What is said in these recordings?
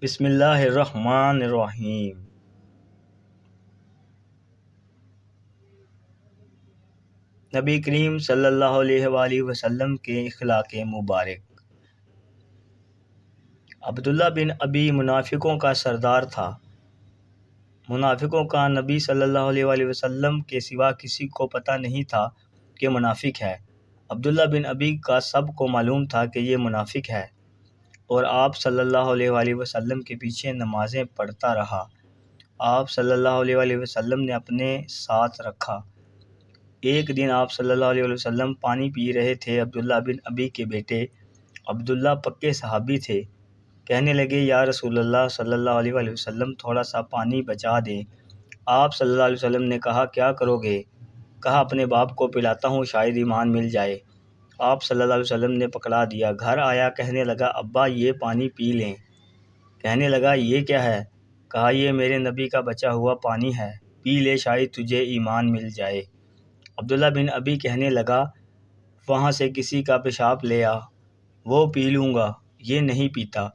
بسم اللہ الرحمن الرحیم۔ نبی کریم صلی اللہ علیہ وآلہ وسلم کے اخلاق مبارک۔ عبداللہ بن ابی منافقوں کا سردار تھا۔ منافقوں کا نبی صلی اللہ علیہ وآلہ وسلم کے سوا کسی کو پتہ نہیں تھا کہ منافق ہے۔ عبداللہ بن ابی کا سب کو معلوم تھا کہ یہ منافق ہے، اور آپ صلی اللہ علیہ وآلہ وسلم کے پیچھے نمازیں پڑھتا رہا۔ آپ صلی اللہ علیہ وآلہ وسلم نے اپنے ساتھ رکھا۔ ایک دن آپ صلی اللہ علیہ وسلم پانی پی رہے تھے۔ عبداللہ بن ابی کے بیٹے عبداللہ پکے صحابی تھے۔ کہنے لگے، یا رسول اللہ صلی اللہ علیہ وآلہ وسلم، تھوڑا سا پانی بچا دیں۔ آپ صلی اللہ علیہ وسلم نے کہا، کیا کرو گے؟ کہا، اپنے باپ کو پلاتا ہوں، شاید ایمان مل جائے۔ آپ صلی اللہ علیہ وسلم نے پکڑا دیا۔ گھر آیا، کہنے لگا، ابا یہ پانی پی لیں۔ کہنے لگا، یہ کیا ہے؟ کہا، یہ میرے نبی کا بچا ہوا پانی ہے، پی لے، شاید تجھے ایمان مل جائے۔ عبداللہ بن ابی کہنے لگا، وہاں سے کسی کا پیشاب لے آ، وہ پی لوں گا، یہ نہیں پیتا۔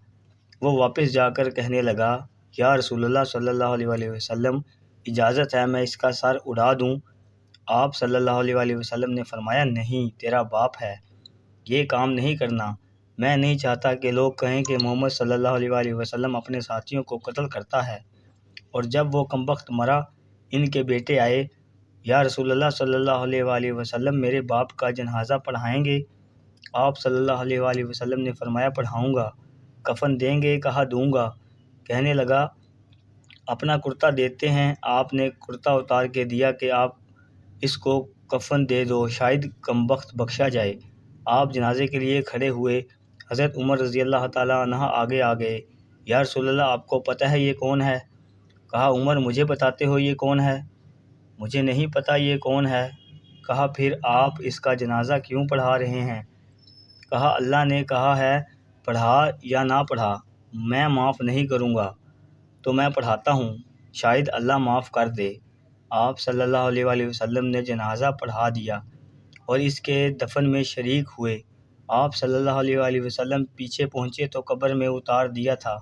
وہ واپس جا کر کہنے لگا، یا رسول اللہ صلی اللہ علیہ وآلہ وسلم، اجازت ہے میں اس کا سر اڑا دوں؟ آپ صلی اللہ علیہ وآلہ وسلم نے فرمایا، نہیں، تیرا باپ ہے، یہ کام نہیں کرنا۔ میں نہیں چاہتا کہ لوگ کہیں کہ محمد صلی اللہ علیہ وآلہ وسلم اپنے ساتھیوں کو قتل کرتا ہے۔ اور جب وہ کمبخت مرا، ان کے بیٹے آئے، یا رسول اللہ صلی اللہ علیہ وآلہ وسلم، میرے باپ کا جنازہ پڑھائیں گے؟ آپ صلی اللہ علیہ وآلہ وسلم نے فرمایا، پڑھاؤں گا۔ کفن دیں گے؟ کہا، دوں گا۔ کہنے لگا، اپنا کرتا دیتے ہیں؟ آپ نے کرتا اتار کے دیا کہ آپ اس کو کفن دے دو، شاید کمبخت بخشا جائے۔ آپ جنازے کے لیے کھڑے ہوئے۔ حضرت عمر رضی اللہ تعالیٰ عنہ آگے آ گئے۔ یا رسول اللہ، آپ کو پتہ ہے یہ کون ہے؟ کہا، عمر، مجھے بتاتے ہو یہ کون ہے؟ مجھے نہیں پتہ یہ کون ہے۔ کہا، پھر آپ اس کا جنازہ کیوں پڑھا رہے ہیں؟ کہا، اللہ نے کہا ہے، پڑھا یا نہ پڑھا، میں معاف نہیں کروں گا، تو میں پڑھاتا ہوں، شاید اللہ معاف کر دے۔ آپ صلی اللہ علیہ وآلہ وسلم نے جنازہ پڑھا دیا اور اس کے دفن میں شریک ہوئے۔ آپ صلی اللہ علیہ وآلہ وسلم پیچھے پہنچے تو قبر میں اتار دیا تھا۔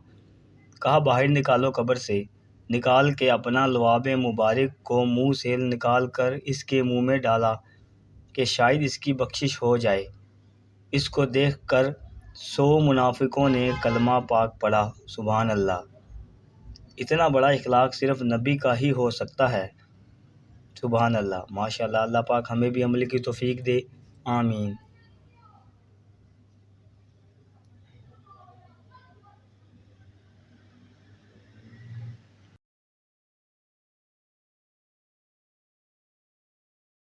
کہا، باہر نکالو قبر سے۔ نکال کے اپنا لعاب مبارک کو منہ سے نکال کر اس کے منہ میں ڈالا کہ شاید اس کی بخشش ہو جائے۔ اس کو دیکھ کر 100 منافقوں نے کلمہ پاک پڑھا۔ سبحان اللہ! اتنا بڑا اخلاق صرف نبی کا ہی ہو سکتا ہے۔ سبحان اللہ! ماشاء اللہ! اللہ پاک ہمیں بھی عمل کی توفیق دے۔ آمین۔